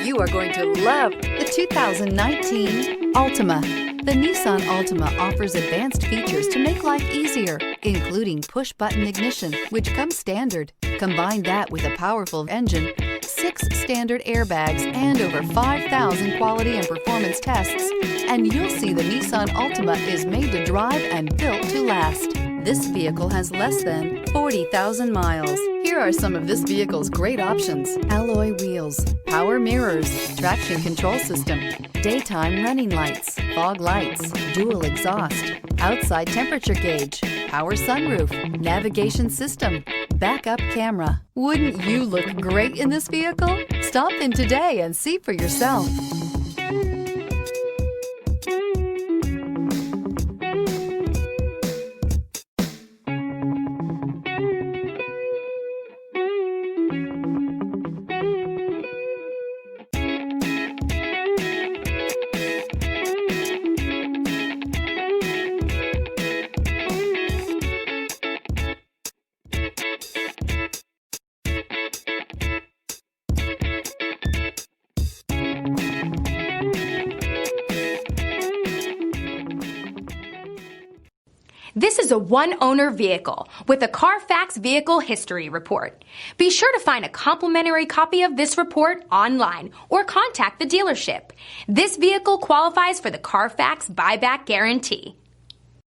You are going to love the 2019 Altima. The Nissan Altima offers advanced features to make life easier, including push-button ignition, which comes standard. Combine that with a powerful engine, 6 standard airbags, and over 5,000 quality and performance tests, and you'll see the Nissan Altima is made to drive and built to last. This vehicle has less than 40,000 miles. Here are some of this vehicle's great options: alloy wheels, power mirrors, traction control system, daytime running lights, fog lights, dual exhaust, outside temperature gauge, power sunroof, navigation system, backup camera. Wouldn't you look great in this vehicle? Stop in today and see for yourself. This is a one-owner vehicle with a Carfax Vehicle History Report. Be sure to find a complimentary copy of this report online or contact the dealership. This vehicle qualifies for the Carfax Buyback Guarantee.